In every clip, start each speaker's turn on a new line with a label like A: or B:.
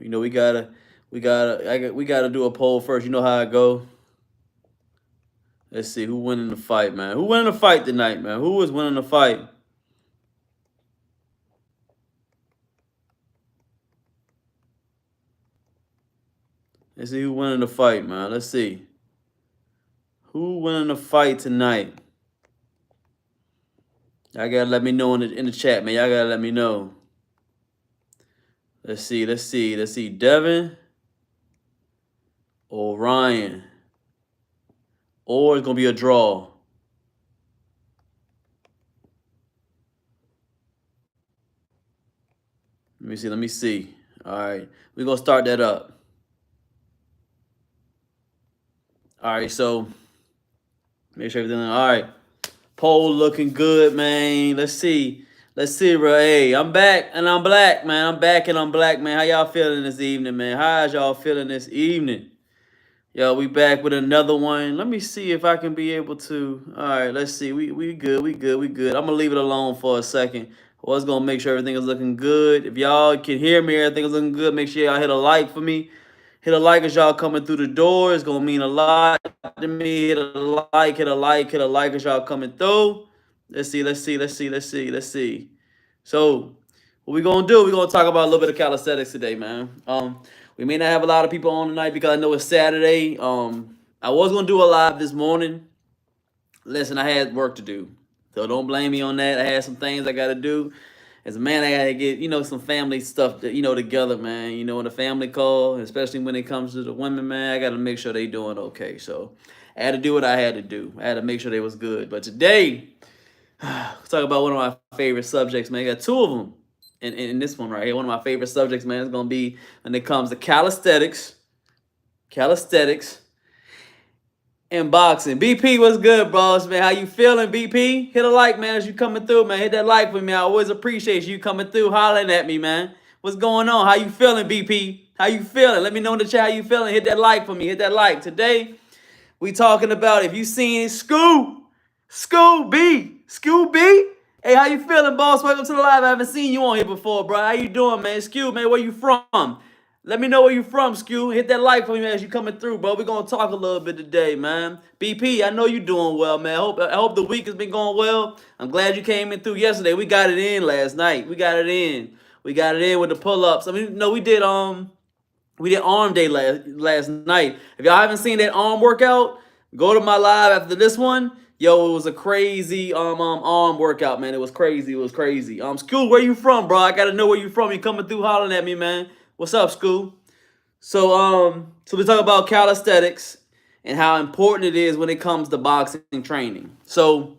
A: You know, we gotta do a poll first. You know how I go. Let's see who winning the fight, man. Who winning the fight tonight, man? Who is winning the fight? Let's see who winning the fight, man. Let's see. Who winning the fight tonight? Y'all gotta let me know in the chat, man. Y'all gotta let me know. Let's see. Devin or Ryan. Or it's gonna be a draw. Let me see. All right. We're gonna start that up. All right, so make sure everything. All right, poll looking good, man. Let's see, bro. Hey, I'm back and I'm black, man. I'm back and I'm black, man. How y'all feeling this evening, man? How's y'all feeling this evening? Yo, we back with another one. Let me see if I can be able to. All right, let's see. We good. I'm gonna leave it alone for a second. I was gonna make sure everything is looking good. If y'all can hear me, everything is looking good. Make sure y'all hit a like for me. Hit a like as y'all coming through the door. It's going to mean a lot to me. Hit a like as y'all coming through. Let's see. So, what we going to do, we're going to talk about a little bit of calisthenics today, man. We may not have a lot of people on tonight because I know it's Saturday. I was going to do a live this morning. Listen, I had work to do. So, don't blame me on that. I had some things I got to do. As a man, I gotta get, some family stuff, together, man. In a family call, especially when it comes to the women, man, I gotta make sure they doing okay. So I had to do what I had to do. I had to make sure they was good. But today, let's talk about one of my favorite subjects, man. I got two of them in this one right here. One of my favorite subjects, man, is gonna be when it comes to calisthenics, and boxing. BP, what's good, boss, man? How you feeling, BP? Hit a like, man, as you coming through, man. Hit that like for me. I always appreciate you coming through, hollering at me, man. What's going on? How you feeling, BP? How you feeling? Let me know in the chat how you feeling. Hit that like for me. Hit that like. Today, we talking about if you seen Scoo B. Hey, how you feeling, boss? Welcome to the live. I haven't seen you on here before, bro. How you doing, man? Scoo, man, where you from? Let me know where you from, Skew. Hit that like for me, man, as you coming through, bro. We're going to talk a little bit today, man. BP, I know you doing well, man. I hope the week has been going well. I'm glad you came in through yesterday. We got it in last night. We got it in with the pull-ups. I mean, no, we did arm day last night. If y'all haven't seen that arm workout, go to my live after this one. Yo, it was a crazy arm workout, man. It was crazy. Skew, where you from, bro? I got to know where you from. You coming through hollering at me, man. What's up, School? So we talk about calisthenics and how important it is when it comes to boxing training. So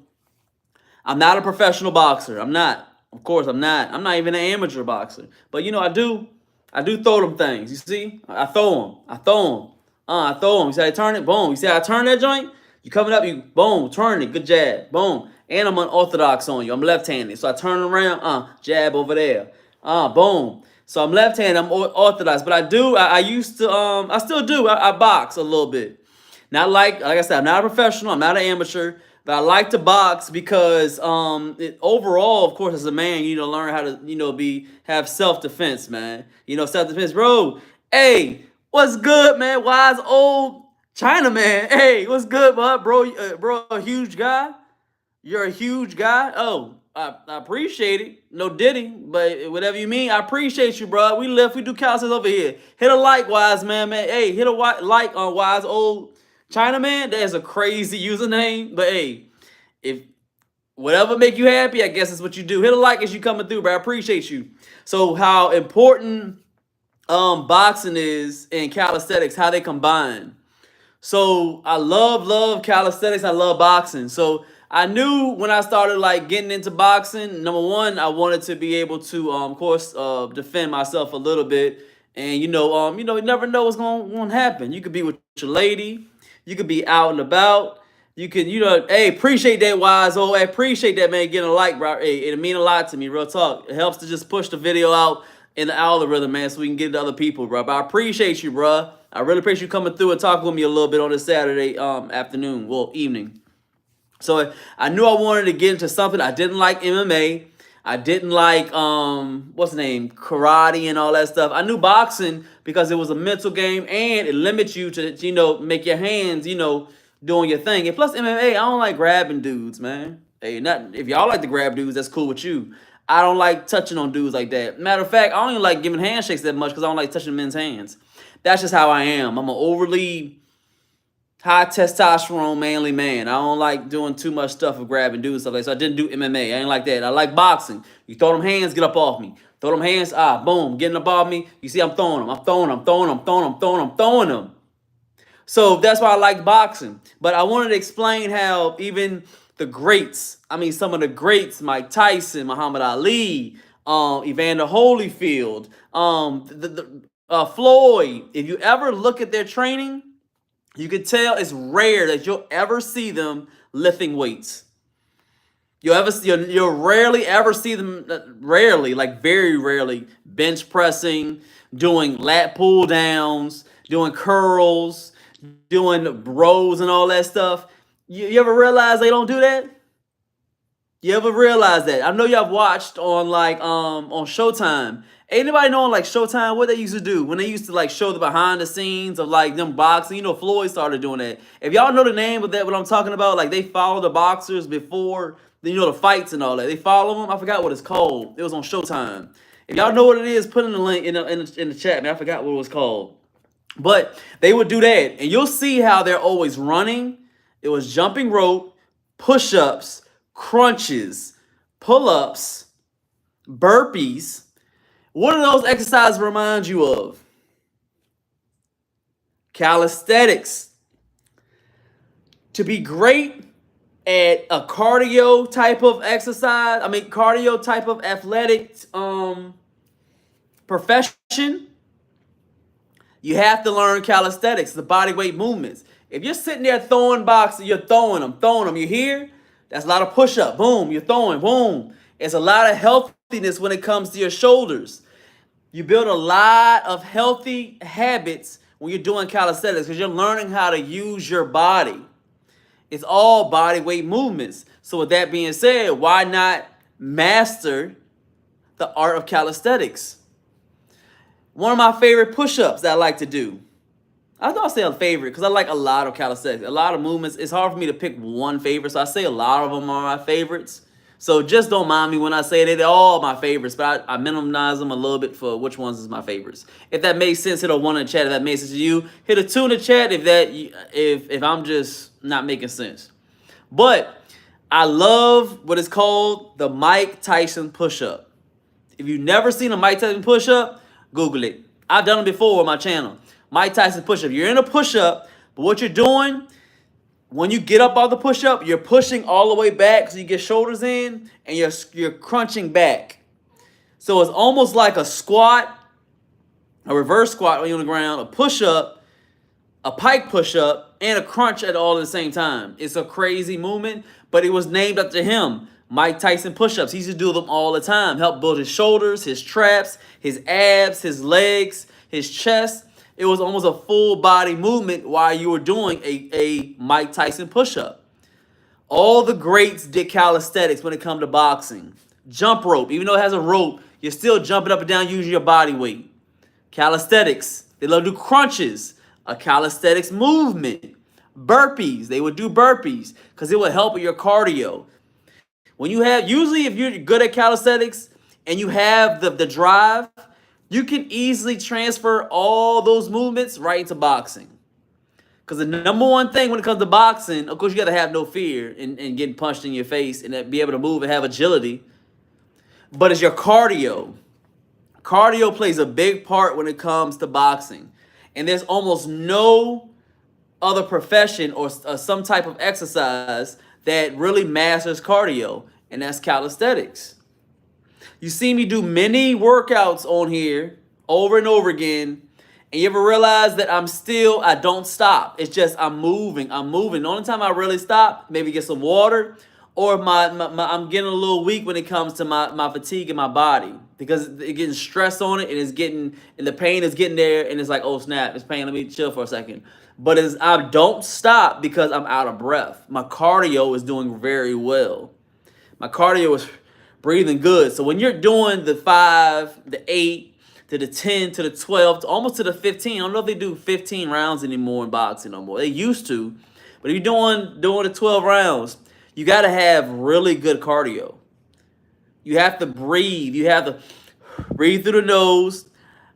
A: I'm not a professional boxer. I'm not. Of course, I'm not. I'm not even an amateur boxer. But I do throw them things. You see? I throw them. You see I turn it? Boom. You see how I turn that joint? You coming up, you boom, turn it. Good jab. Boom. And I'm unorthodox on you. I'm left-handed. So I turn around, jab over there. Boom. So I'm left-handed, I'm orthodox, but I used to, I still do, I box a little bit. Not like I said, I'm not a professional, I'm not an amateur, but I like to box because overall, of course, as a man, you need to learn how to, have self-defense, man. Self-defense, bro. Hey, what's good, man? Wise old Chinaman. Hey, what's good, bro? Bro, a huge guy? You're a huge guy? Oh. I appreciate it. No diddy, but whatever you mean, I appreciate you, bro. We do calisthenics over here. Hit a like, wise man. Hey, hit a like on wise old Chinaman. That's a crazy username, but hey, if whatever make you happy, I guess that's what you do. Hit a like as you coming through, bro. I appreciate you. So how important boxing is and calisthenics, how they combine. So I love calisthenics. I love boxing. So I knew when I started getting into boxing, number one, I wanted to be able to, of course, defend myself a little bit. And you never know what's going to happen. You could be with your lady, you could be out and about. You can, hey, appreciate that, wise old. I appreciate that, man. Getting a like, bro. Hey, it mean a lot to me, real talk. It helps to just push the video out in the algorithm, man, so we can get it to other people, bro. But I appreciate you, bro. I really appreciate you coming through and talking with me a little bit on this Saturday evening. So I knew I wanted to get into something. I didn't like MMA. I didn't like what's the name, karate and all that stuff. I knew boxing because it was a mental game and it limits you to, you know, make your hands, you know, doing your thing. And plus MMA, I don't like grabbing dudes, man. Hey, not if y'all like to grab dudes, that's cool with you. I don't like touching on dudes like that. Matter of fact, I don't even like giving handshakes that much because I don't like touching men's hands. That's just how I am. I'm an overly high testosterone manly man. I don't like doing too much stuff of grabbing dudes stuff like that. So I didn't do MMA. I ain't like that. I like boxing. You throw them hands, get up off me. Throw them hands, boom, getting up off me. You see, I'm throwing them. I'm throwing them. I'm throwing them. I'm throwing them. I'm throwing them. I'm throwing them. So that's why I like boxing. But I wanted to explain how even the greats, I mean, some of the greats, Mike Tyson, Muhammad Ali, Evander Holyfield, Floyd, if you ever look at their training, you can tell it's rare that you'll ever see them lifting weights. You'll rarely ever see them, like very rarely, bench pressing, doing lat pull downs, doing curls, doing rows and all that stuff. You ever realize they don't do that? You ever realize that? I know y'all watched on like on Showtime. Anybody know on like Showtime what they used to do when they used to like show the behind the scenes of like them boxing? You know, Floyd started doing that. If y'all know the name of that, what I'm talking about, like they follow the boxers before, you know, the fights and all that. They follow them. I forgot what it's called. It was on Showtime. If y'all know what it is, put in the link in the chat, man. I forgot what it was called. But they would do that, and you'll see how they're always running. It was jumping rope, push-ups, crunches, pull-ups, burpees. What do those exercises remind you of? Calisthenics. To be great at a cardio type of exercise, cardio type of athletic profession, you have to learn calisthenics, the body weight movements. If you're sitting there throwing boxes, you're throwing them. You hear? That's a lot of push-up. Boom, you're throwing, boom. It's a lot of healthiness when it comes to your shoulders. You build a lot of healthy habits when you're doing calisthenics because you're learning how to use your body. It's all body weight movements. So with that being said, why not master the art of calisthenics? One of my favorite push-ups that I like to do. I don't say a favorite because I like a lot of calisthenics, a lot of movements. It's hard for me to pick one favorite, so I say a lot of them are my favorites. So just don't mind me when I say they're all my favorites, but I minimize them a little bit for which ones is my favorites. If that makes sense, hit a 1 in the chat. If that makes sense to you, hit a 2 in the chat if I'm just not making sense. But I love what is called the Mike Tyson push-up. If you've never seen a Mike Tyson push-up, Google it. I've done it before on my channel. Mike Tyson push-up. You're in a push-up, but what you're doing, when you get up off the push-up, you're pushing all the way back so you get shoulders in, and you're crunching back. So it's almost like a squat, a reverse squat when you're on the ground, a push-up, a pike push-up, and a crunch at all at the same time. It's a crazy movement, but it was named after him. Mike Tyson push-ups. He used to do them all the time. Help build his shoulders, his traps, his abs, his legs, his chest. It was almost a full body movement while you were doing a Mike Tyson push-up. All the greats did calisthenics when it comes to boxing. Jump rope. Even though it has a rope, you're still jumping up and down using your body weight. Calisthenics. They love to do crunches. A calisthenics movement. Burpees. They would do burpees because it would help with your cardio. When you have, usually if you're good at calisthenics and you have the drive, you can easily transfer all those movements right into boxing. Because the number one thing when it comes to boxing, of course, you got to have no fear in getting punched in your face and be able to move and have agility. But it's your cardio. Cardio plays a big part when it comes to boxing. And there's almost no other profession or some type of exercise that really masters cardio, and that's calisthenics. You see me do many workouts on here over and over again, and you ever realize that I don't stop. It's just I'm moving. The only time I really stop, maybe get some water, or I'm getting a little weak when it comes to my fatigue in my body because it's getting stress on it, and the pain is getting there, and it's like, oh snap, it's pain. Let me chill for a second. But I don't stop because I'm out of breath. My cardio is doing very well. My cardio is breathing good. So when you're doing the 5, the 8, to the 10, to the 12, to almost to the 15. I don't know if they do 15 rounds anymore in boxing no more. They used to. But if you're doing the 12 rounds, you got to have really good cardio. You have to breathe. You have to breathe through the nose,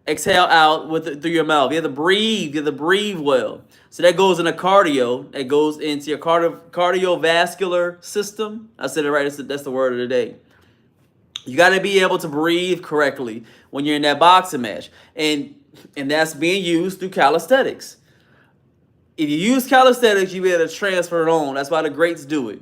A: exhale out through your mouth. You have to breathe. You have to breathe well. So that goes into cardio. That goes into your cardiovascular system. I said it right. That's the word of the day. You got to be able to breathe correctly when you're in that boxing match. And that's being used through calisthenics. If you use calisthenics, you'll be able to transfer it on. That's why the greats do it.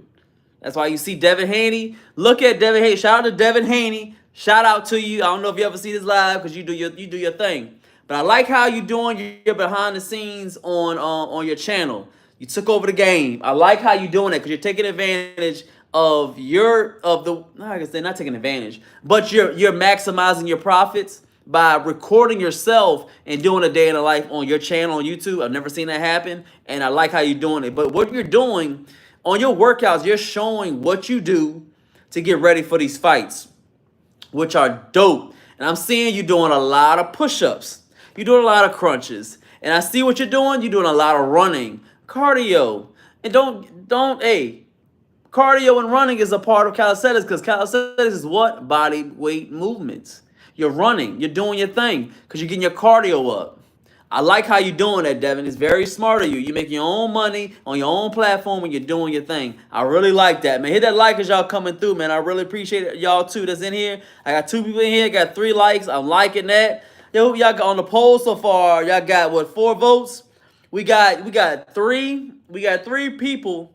A: That's why you see Devin Haney. Look at Devin Haney. Shout out to Devin Haney. Shout out to you. I don't know if you ever see this live because you do your thing. But I like how you're doing your behind the scenes on your channel. You took over the game. I like how you're doing it because you're taking advantage of I guess they're not taking advantage, but you're maximizing your profits by recording yourself and doing a day in the life on your channel on YouTube. I've never seen that happen, and I like how you're doing it. But what you're doing on your workouts, you're showing what you do to get ready for these fights, which are dope. And I'm seeing you doing a lot of push-ups. You're doing a lot of crunches. And I see what you're doing. You're doing a lot of running, cardio. And cardio and running is a part of calisthenics because calisthenics is what? Body weight movements. You're running. You're doing your thing because you're getting your cardio up. I like how you're doing that, Devin. It's very smart of you. You make your own money on your own platform and you're doing your thing. I really like that, man. Hit that like as y'all coming through, man. I really appreciate y'all too that's in here. I got 2 people in here. Got 3 likes. I'm liking that. Yo, y'all got on the poll so far. Y'all got what? 4 votes. We got 3. We got 3 people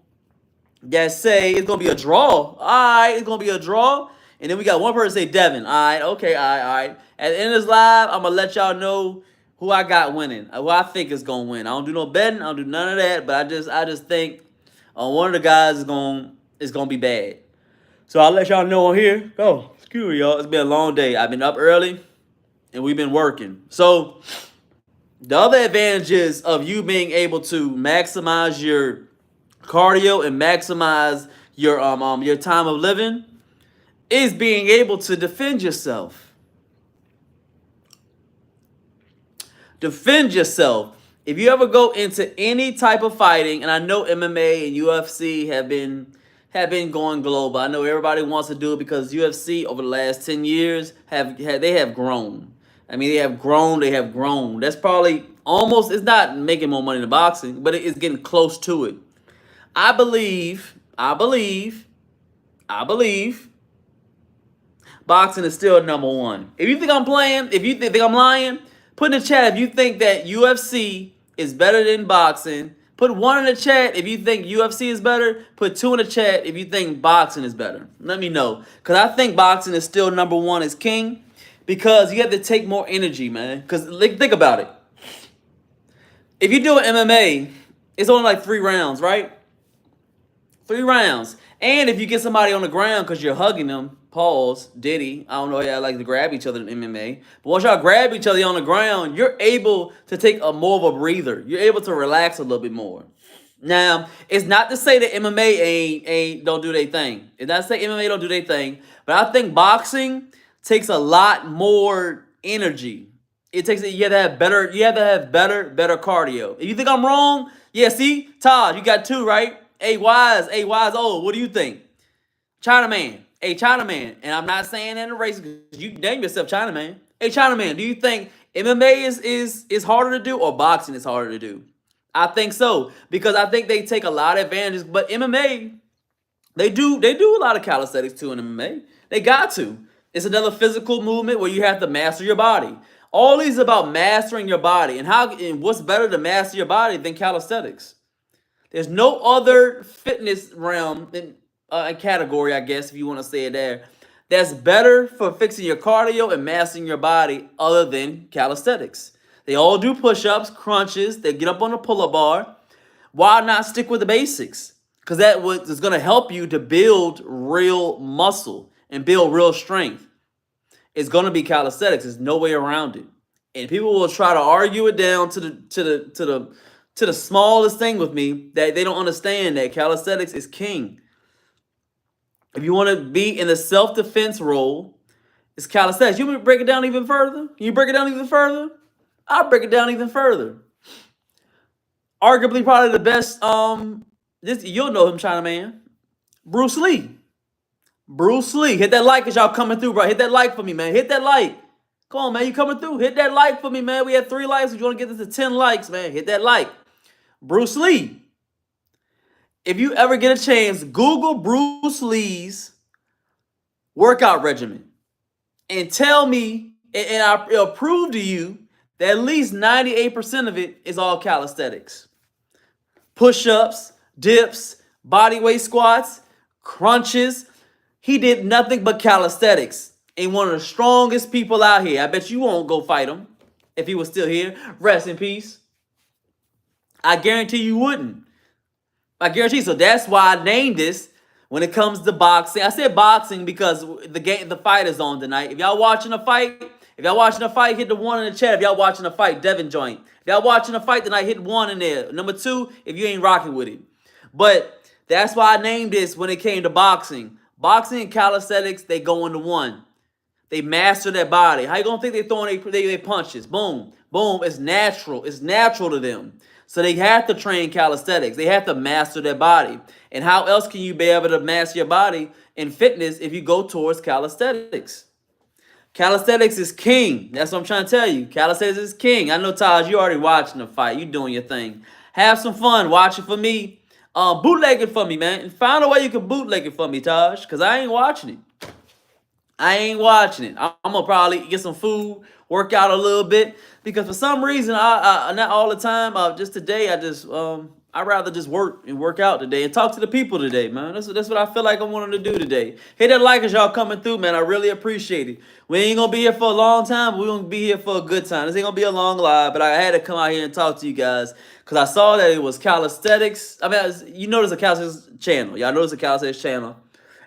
A: that say it's gonna be a draw. All right, it's gonna be a draw. And then we got 1 person say Devin. All right, okay, all right. At the end of this live, I'm gonna let y'all know who I got winning, who I think is gonna win. I don't do no betting, I don't do none of that, but I just think one of the guys is gonna be bad. So I'll let y'all know on here. Oh, excuse me, y'all. It's been a long day. I've been up early and we've been working. So the other advantages of you being able to maximize your cardio and maximize your time of living is being able to defend yourself. Defend yourself. If you ever go into any type of fighting, and I know MMA and UFC have been going global. I know everybody wants to do it because UFC over the last 10 years have grown. I mean, they have grown. That's probably almost, it's not making more money than boxing, but it's getting close to it. I believe boxing is still #1. If you think I'm playing, if you think I'm lying, put in the chat if you think that UFC is better than boxing. Put 1 in the chat if you think UFC is better. Put 2 in the chat if you think boxing is better. Let me know. Because I think boxing is still #1 as king. Because you have to take more energy, man. Because think about it. If you do an MMA, it's only like 3 rounds, right? 3 rounds. And if you get somebody on the ground because you're hugging them, pause, Diddy, I don't know how y'all like to grab each other in MMA, but once y'all grab each other on the ground, you're able to take more of a breather. You're able to relax a little bit more. Now, it's not to say that MMA ain't don't do their thing. It's not to say MMA don't do their thing, but I think boxing takes a lot more energy. You have to have better cardio. If you think I'm wrong, yeah, see, Todd, you got 2, right? Hey, Wise, what do you think? Chinaman. Hey, Chinaman. And I'm not saying that in a race because you name yourself Chinaman. Hey, Chinaman, do you think MMA is harder to do or boxing is harder to do? I think so. Because I think they take a lot of advantages. But MMA, they do a lot of calisthenics too in MMA. They got to. It's another physical movement where you have to master your body. All these about mastering your body. And what's better to master your body than calisthenics? There's no other fitness realm category, I guess, if you want to say it there, that's better for fixing your cardio and mastering your body other than calisthenics. They all do push-ups, crunches. They get up on a pull-up bar. Why not stick with the basics? Because that is going to help you to build real muscle and build real strength. It's going to be calisthenics. There's no way around it. And people will try to argue it down to the smallest thing with me that they don't understand that calisthenics is king. If you want to be in the self-defense role, it's calisthenics. You want me to break it down even further? Can you break it down even further? I'll break it down even further. Arguably, probably the best. This you'll know him, China Man. Bruce Lee. Bruce Lee. Hit that like as y'all coming through, bro. Hit that like for me, man. Hit that like. Come on, man. You coming through? Hit that like for me, man. We had 3 likes. If you want to get this to 10 likes, man, hit that like. Bruce Lee. If you ever get a chance, Google Bruce Lee's workout regimen and tell me, and I'll prove to you that at least 98% of it is all calisthenics. Push-ups, dips, bodyweight squats, crunches. He did nothing but calisthenics. And one of the strongest people out here. I bet you won't go fight him if he was still here. Rest in peace. I guarantee you wouldn't. I guarantee. So that's why I named this when it comes to boxing. I said boxing because the fight is on tonight. If y'all watching a fight, hit the 1 in the chat. If y'all watching a fight, Devin joint. If y'all watching a fight tonight, hit 1 in there. Number 2, if you ain't rocking with it. But that's why I named this when it came to boxing. Boxing and calisthenics, they go into one. They master their body. How you gonna think they throwing their punches? Boom, boom. It's natural. It's natural to them. So they have to train calisthenics. They have to master their body. And how else can you be able to master your body in fitness if you go towards calisthenics? Calisthenics is king. That's what I'm trying to tell you. Calisthenics is king. I know, Taj, you already watching the fight. You doing your thing. Have some fun. Watch it for me. Bootleg it for me, man. And find a way you can bootleg it for me, Taj, because I ain't watching it. I'm gonna probably get some food, work out a little bit, because for some reason, I not all the time. Just today, I'd rather just work out today and talk to the people today, man. That's what I feel like I wanted to do today. Hit that like as y'all coming through, man. I really appreciate it. We ain't gonna be here for a long time, but we're gonna be here for a good time. This ain't gonna be a long live, but I had to come out here and talk to you guys because I saw that it was calisthenics. I mean, you know, there's a calisthenics channel. Y'all know there's a calisthenics channel,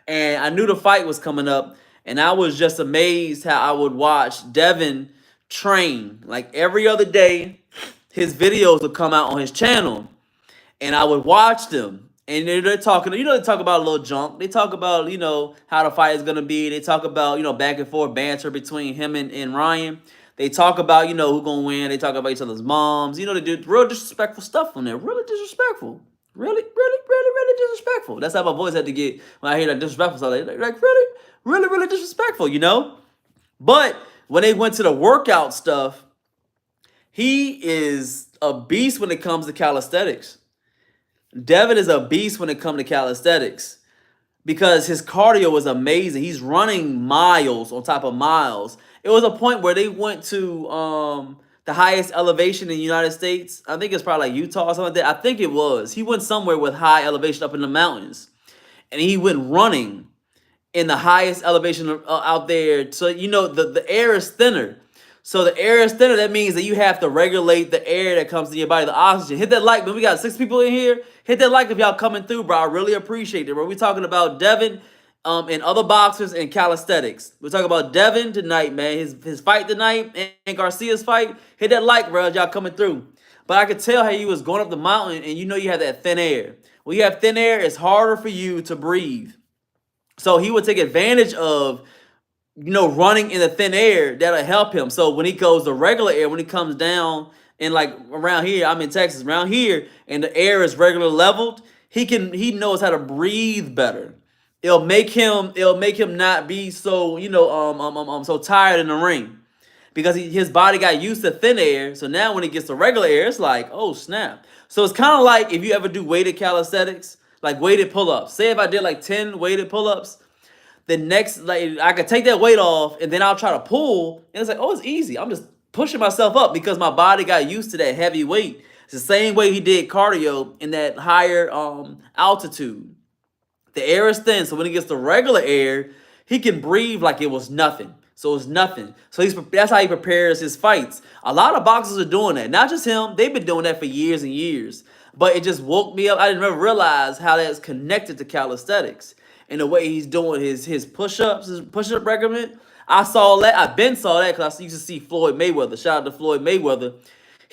A: and I knew the fight was coming up. And I was just amazed how I would watch Devin train. Like every other day, his videos would come out on his channel. And I would watch them. And they're talking, they talk about a little junk. They talk about, how the fight is going to be. They talk about, back and forth banter between him and Ryan. They talk about, who's going to win. They talk about each other's moms. They do real disrespectful stuff on there. Really disrespectful. Really disrespectful. That's how my voice had to get when I hear that disrespectful stuff. Like really disrespectful, But when they went to the workout stuff, he is a beast when it comes to calisthenics. Devin is a beast when it comes to calisthenics because his cardio was amazing. He's running miles on top of miles. It was a point where they went to the highest elevation in the United States. I think it's probably like Utah or something like that. I think it was. He went somewhere with high elevation up in the mountains. And he went running in the highest elevation out there. So, the air is thinner. So the air is thinner. That means that you have to regulate the air that comes to your body, the oxygen. Hit that like, man. We got 6 people in here. Hit that like if y'all coming through, bro. I really appreciate it, bro. We're talking about Devin and other boxers and calisthenics. We're talking about Devin tonight, man. His fight tonight and Garcia's fight. Hit that like, bro, as y'all coming through. But I could tell how he was going up the mountain, and you have that thin air. When you have thin air, it's harder for you to breathe. So he would take advantage of, running in the thin air. That'll help him. So when he goes to regular air, when he comes down and like around here, I'm in Texas, around here, and the air is regular leveled, he knows how to breathe better. It'll make him not be so, so tired in the ring. Because his body got used to thin air. So now when he gets to regular air, it's like, oh snap. So it's kind of like if you ever do weighted calisthenics, like weighted pull-ups. Say if I did like 10 weighted pull-ups, the next, like I could take that weight off and then I'll try to pull. And it's like, oh, it's easy. I'm just pushing myself up because my body got used to that heavy weight. It's the same way he did cardio in that higher altitude. The air is thin. So when he gets to regular air, he can breathe like it was nothing. So it's nothing. So that's how he prepares his fights. A lot of boxers are doing that. Not just him. They've been doing that for years and years. But it just woke me up. I didn't ever realize how that's connected to calisthenics. And the way he's doing his push-ups, his push-up regimen. I saw that. I been saw that because I used to see Floyd Mayweather. Shout out to Floyd Mayweather.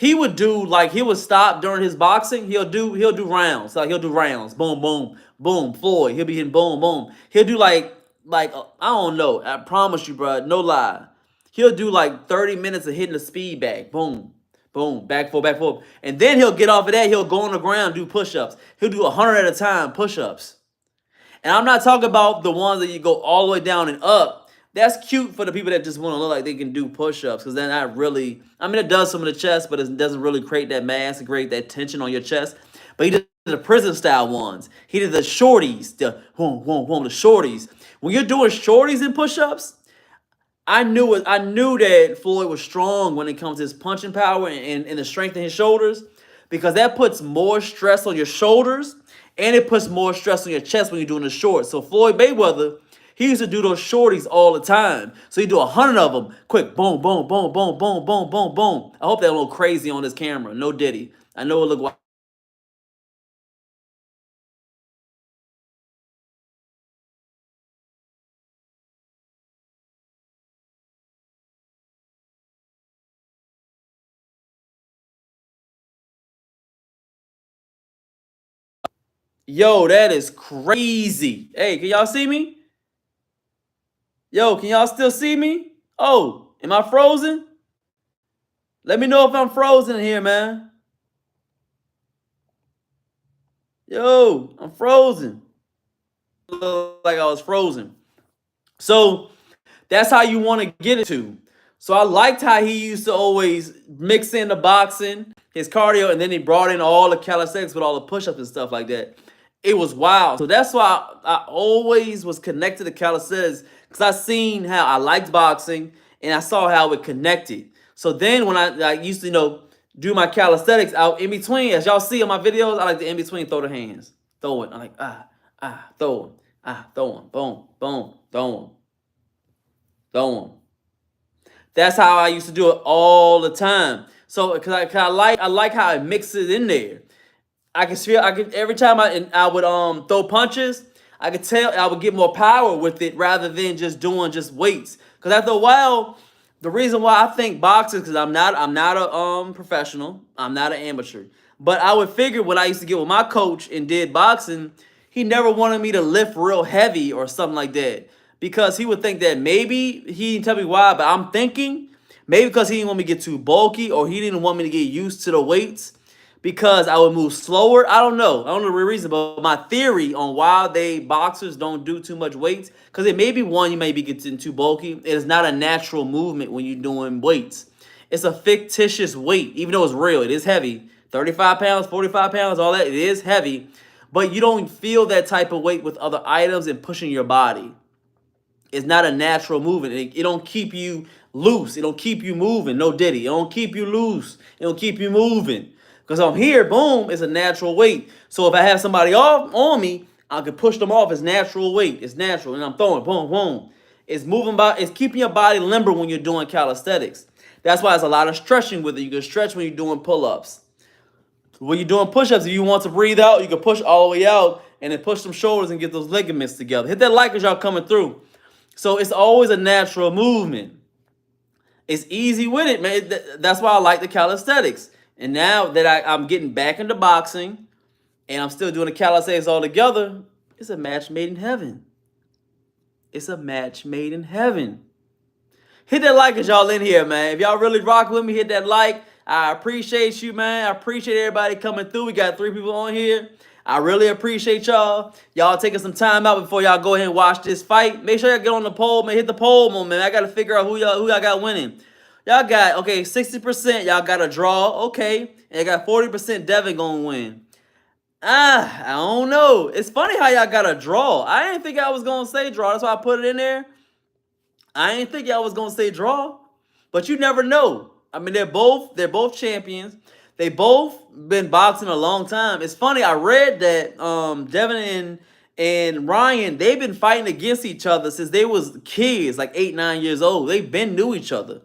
A: he would do like he would stop during his boxing. He'll do rounds. Like he'll do rounds. Boom, boom, boom. Floyd. He'll be hitting boom, boom. He'll do like I don't know. I promise you, bro. No lie. He'll do like 30 minutes of hitting the speed bag. Boom, boom, back forth, back forth. And then he'll get off of that. He'll go on the ground, do push-ups. He'll do 100 at a time push-ups. And I'm not talking about the ones that you go all the way down and up. That's cute for the people that just want to look like they can do push-ups, because then that really, I mean, it does some of the chest, but it doesn't really create that mass and create that tension on your chest. But he did the prison-style ones. He did the shorties, the shorties. When you're doing shorties and push-ups, I knew that Floyd was strong when it comes to his punching power and the strength in his shoulders, because that puts more stress on your shoulders and it puts more stress on your chest when you're doing the shorts. So Floyd Mayweather, he used to do those shorties all the time. So he'd do 100 of them. Quick, boom, boom, boom, boom, boom, boom, boom, boom. I hope that a little crazy on this camera. No diddy. I know it look wild. Yo, that is crazy. Hey, can y'all see me? Yo, can y'all still see me? Oh, am I frozen? Let me know if I'm frozen here, man. Yo, I'm frozen. Look like I was frozen. So that's how you want to get it to. So I liked how he used to always mix in the boxing, his cardio, and then he brought in all the calisthenics with all the push-ups and stuff like that. It was wild. So that's why I always was connected to calisthenics, because I seen how I liked boxing and I saw how it connected. So then when I used to, do my calisthenics out in between, as y'all see on my videos, I like to in between throw the hands. Throw it. I like, throw them. Throw them. Boom, boom, throw them. Throw them. That's how I used to do it all the time. So, cause I like how it mixes in there. I could every time I would throw punches, I could tell I would get more power with it rather than just doing weights. Cause after a while, the reason why I think boxing, because I'm not a professional, I'm not an amateur. But I would figure when I used to get with my coach and did boxing, he never wanted me to lift real heavy or something like that. Because he would think that maybe, he didn't tell me why, but I'm thinking maybe because he didn't want me to get too bulky, or he didn't want me to get used to the weights because I would move slower. I don't know the real reason, but my theory on why boxers don't do too much weights, because it may be one, you may be getting too bulky. It is not a natural movement when you're doing weights. It's a fictitious weight, even though it's real. It is heavy. 35 pounds, 45 pounds, all that. It is heavy, but you don't feel that type of weight with other items and pushing your body. It's not a natural movement. It don't keep you loose. It don't keep you moving. No diddy. It don't keep you loose. It don't keep you moving. Because I'm here, boom, it's a natural weight. So if I have somebody off on me, I can push them off. It's natural weight. It's natural. And I'm throwing, boom, boom. It's moving by. It's keeping your body limber when you're doing calisthenics. That's why there's a lot of stretching with it. You can stretch when you're doing pull-ups. When you're doing push-ups, if you want to breathe out, you can push all the way out and then push some shoulders and get those ligaments together. Hit that like as y'all coming through. So it's always a natural movement. It's easy with it, man. That's why I like the calisthenics. And now that I'm getting back into boxing and I'm still doing the calisthenics all together, it's a match made in heaven. It's a match made in heaven. Hit that like as y'all in here, man. If y'all really rock with me, hit that like. I appreciate you, man. I appreciate everybody coming through. We got 3 people on here. I really appreciate y'all. Y'all taking some time out before y'all go ahead and watch this fight. Make sure y'all get on the poll, man. Hit the poll, man. I got to figure out who y'all got winning. Y'all got, okay, 60%. Y'all got a draw. Okay. And you got 40% Devin going to win. I don't know. It's funny how y'all got a draw. I didn't think I was going to say draw. That's why I put it in there. I didn't think y'all was going to say draw. But you never know. I mean, they're both champions. They both been boxing a long time. It's funny, I read that Devin and Ryan, they've been fighting against each other since they was kids, like 8, 9 years old. They've been knew each other.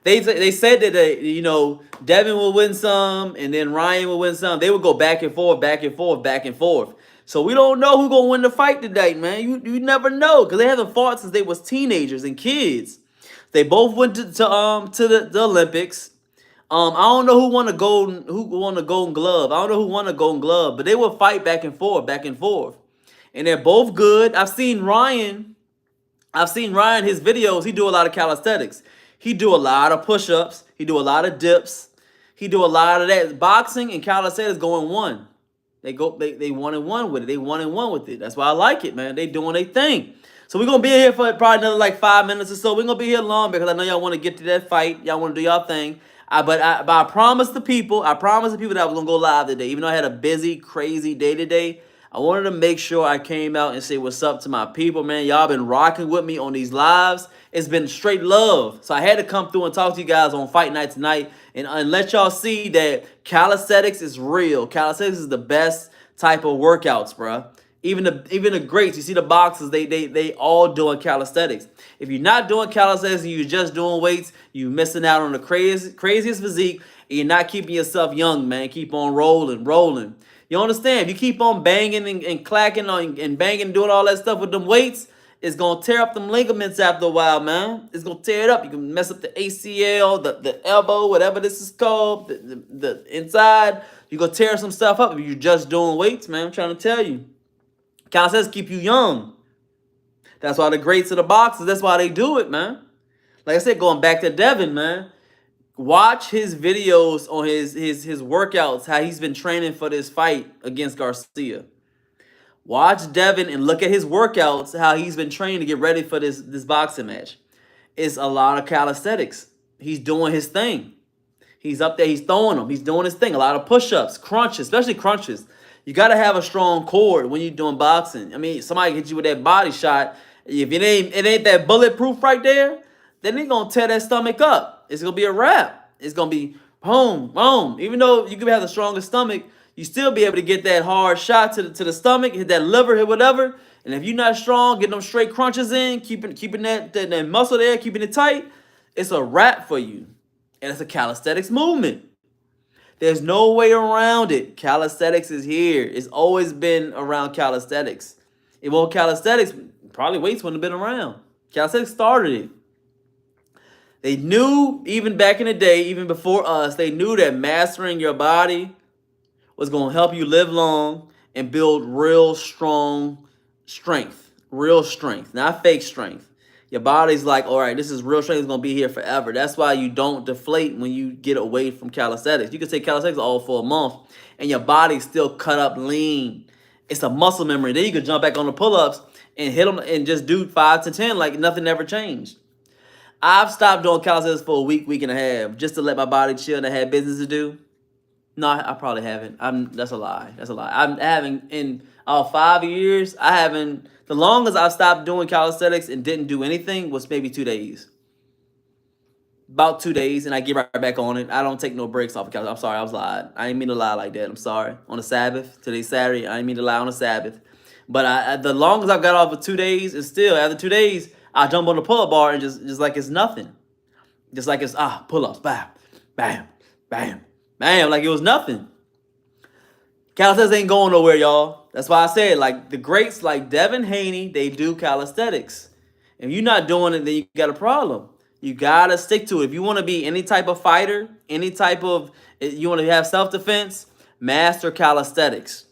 A: They said that Devin will win some and then Ryan will win some. They would go back and forth, back and forth, back and forth. So we don't know who's gonna win the fight today, man. You never know, because they haven't fought since they was teenagers and kids. They both went to the Olympics. I don't know who won the golden glove. I don't know who won the golden glove, but they will fight back and forth, back and forth. And they're both good. I've seen Ryan, his videos, he do a lot of calisthenics. He do a lot of push-ups. He do a lot of dips. He do a lot of that. Boxing and calisthenics go in one. They 1-1 with it. They 1-1 with it. That's why I like it, man. They doing their thing. So we're gonna be here for probably another like 5 minutes or so. We're gonna be here long because I know y'all want to get to that fight. Y'all want to do y'all thing. But I promised the people, that I was gonna go live today. Even though I had a busy, crazy day today, I wanted to make sure I came out and say what's up to my people, man. Y'all been rocking with me on these lives. It's been straight love. So I had to come through and talk to you guys on Fight Night tonight and let y'all see that calisthenics is real. Calisthenics is the best type of workouts, bruh. Even the greats, you see the boxers, they all doing calisthenics. If you're not doing calisthenics and you're just doing weights, you're missing out on the craziest physique, and you're not keeping yourself young, man. Keep on rolling. You understand? If you keep on banging and clacking on and banging, doing all that stuff with them weights, it's gonna tear up them ligaments after a while, man. It's gonna tear it up. You can mess up the ACL, the elbow, whatever this is called, the inside. You're gonna tear some stuff up if you're just doing weights, man. I'm trying to tell you. Calisthenics keep you young. That's why the greats of the boxers, that's why they do it, man. Like I said, going back to Devin, man. Watch his videos on his workouts, how he's been training for this fight against Garcia. Watch Devin and look at his workouts, how he's been training to get ready for this boxing match. It's a lot of calisthenics. He's doing his thing. He's up there, he's throwing them. He's doing his thing. A lot of push-ups, crunches, especially crunches. You got to have a strong core when you're doing boxing. I mean, somebody hit you with that body shot. If it ain't that bulletproof right there, then they're going to tear that stomach up. It's going to be a wrap. It's going to be boom, boom. Even though you could have the strongest stomach, you still be able to get that hard shot to the stomach, hit that liver, hit whatever. And if you're not strong, getting them straight crunches in, keeping that muscle there, keeping it tight, it's a wrap for you. And it's a calisthenics movement. There's no way around it. Calisthenics is here. It's always been around calisthenics. It won't calisthenics, probably weights wouldn't have been around. Calisthenics started it. They knew, even back in the day, even before us, they knew that mastering your body was going to help you live long and build real strong strength. Real strength, not fake strength. Your body's like, all right, this is real strength. It's going to be here forever. That's why you don't deflate when you get away from calisthenics. You can take calisthenics all for a month, and your body's still cut up lean. It's a muscle memory. Then you can jump back on the pull-ups and hit them and just do 5 to 10 like nothing ever changed. I've stopped doing calisthenics for a week and a half just to let my body chill and I had business to do. No, I probably haven't. That's a lie. I haven't in 5 years. The longest I've stopped doing calisthenics and didn't do anything was maybe 2 days. About 2 days, and I get right back on it. I don't take no breaks off of calisthenics. I'm sorry, I was lying. I didn't mean to lie like that. I'm sorry. On the Sabbath, today's Saturday, I didn't mean to lie on the Sabbath. But the longest I've got off for 2 days is still, after 2 days, I jump on the pull-up bar and just like it's nothing. Just like it's, pull-ups, bam, bam, bam, bam, like it was nothing. Calisthenics ain't going nowhere, y'all. That's why I said, like, the greats like Devin, Haney, they do calisthenics. If you're not doing it, then you got a problem. You got to stick to it. If you want to be any type of fighter, you want to have self-defense, master calisthenics.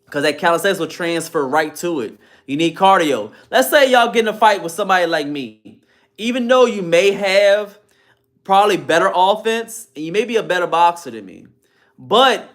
A: Because that calisthenics will transfer right to it. You need cardio. Let's say y'all get in a fight with somebody like me. Even though you may have probably better offense, and you may be a better boxer than me. But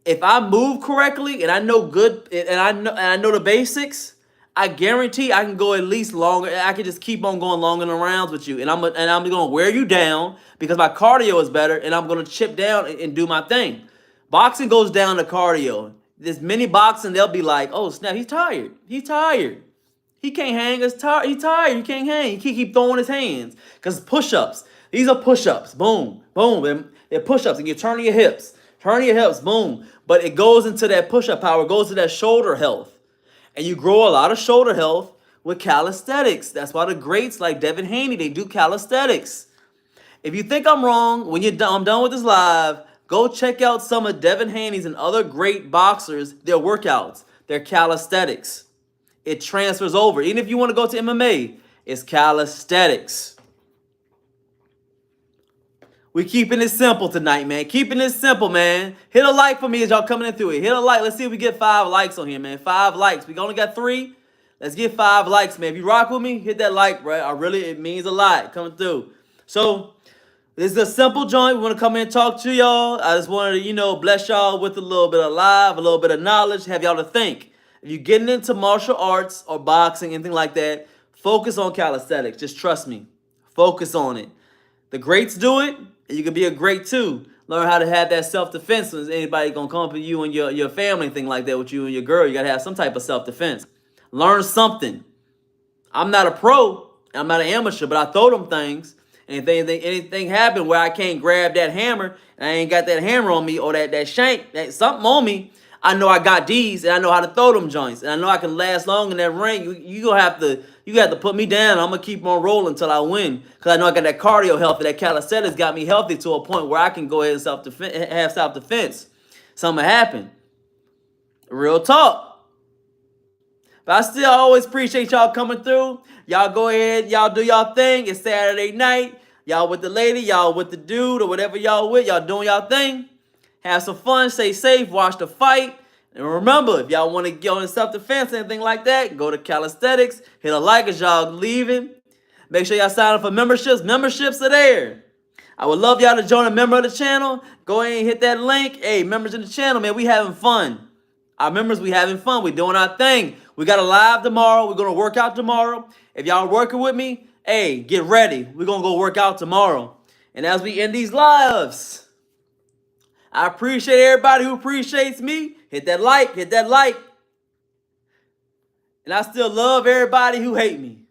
A: if I move correctly and I know I know the basics, I guarantee I can go at least longer. I can just keep on going longer in the rounds with you, and I'm gonna wear you down because my cardio is better, and I'm gonna chip down and do my thing. Boxing goes down to cardio. There's many boxing, they'll be like, oh snap, he's tired. He can't hang. He's tired. He can't hang. He keep throwing his hands because push-ups. These are push-ups. Boom, boom. They're push-ups, and you're turning your hips. Boom. But it goes into that push-up power. It goes to that shoulder health. And you grow a lot of shoulder health with calisthenics. That's why the greats like Devin Haney, they do calisthenics. If you think I'm wrong, when I'm done with this live, go check out some of Devin Haney's and other great boxers, their workouts, their calisthenics. It transfers over. Even if you want to go to MMA, it's calisthenics. We keeping it simple tonight, man. Keeping it simple, man. Hit a like for me as y'all coming in through it. Hit a like. Let's see if we get 5 likes on here, man. 5 likes. We only got 3. Let's get 5 likes, man. If you rock with me, hit that like, bro. It means a lot coming through. So, this is a simple joint. We want to come in and talk to y'all. I just wanted to, bless y'all with a little bit of live, a little bit of knowledge, have y'all to think. If you're getting into martial arts or boxing, anything like that, focus on calisthenics. Just trust me. Focus on it. The greats do it, and you can be a great too. Learn how to have that self-defense when anybody gonna come up with you and your family, thing like that with you and your girl. You gotta have some type of self-defense. Learn something. I'm not a pro, I'm not an amateur, but I throw them things. And if anything happen where I can't grab that hammer, and I ain't got that hammer on me or that shank, something on me, I know I got these, and I know how to throw them joints, and I know I can last long in that ring. You gonna have to put me down. I'm gonna keep on rolling until I win, cause I know I got that cardio healthy. That calisthenics got me healthy to a point where I can go ahead and have self-defense. Something happen. Real talk. But I still always appreciate y'all coming through. Y'all go ahead, y'all do y'all thing. It's Saturday night. Y'all with the lady, y'all with the dude, or whatever y'all with. Y'all doing y'all thing. Have some fun, stay safe, watch the fight. And remember, if y'all want to get on self-defense, anything like that, go to Calisthenics. Hit a like as y'all leaving. Make sure y'all sign up for memberships. Memberships are there. I would love y'all to join a member of the channel. Go ahead and hit that link. Hey, members in the channel, man, we having fun. Our members, we having fun. We doing our thing. We got a live tomorrow. We're going to work out tomorrow. If y'all working with me, hey, get ready. We're going to go work out tomorrow. And as we end these lives, I appreciate everybody who appreciates me. Hit that like, hit that like. And I still love everybody who hate me.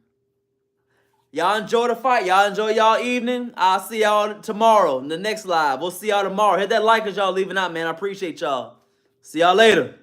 A: Y'all enjoy the fight. Y'all enjoy y'all evening. I'll see y'all tomorrow in the next live. We'll see y'all tomorrow. Hit that like as y'all leaving out, man. I appreciate y'all. See y'all later.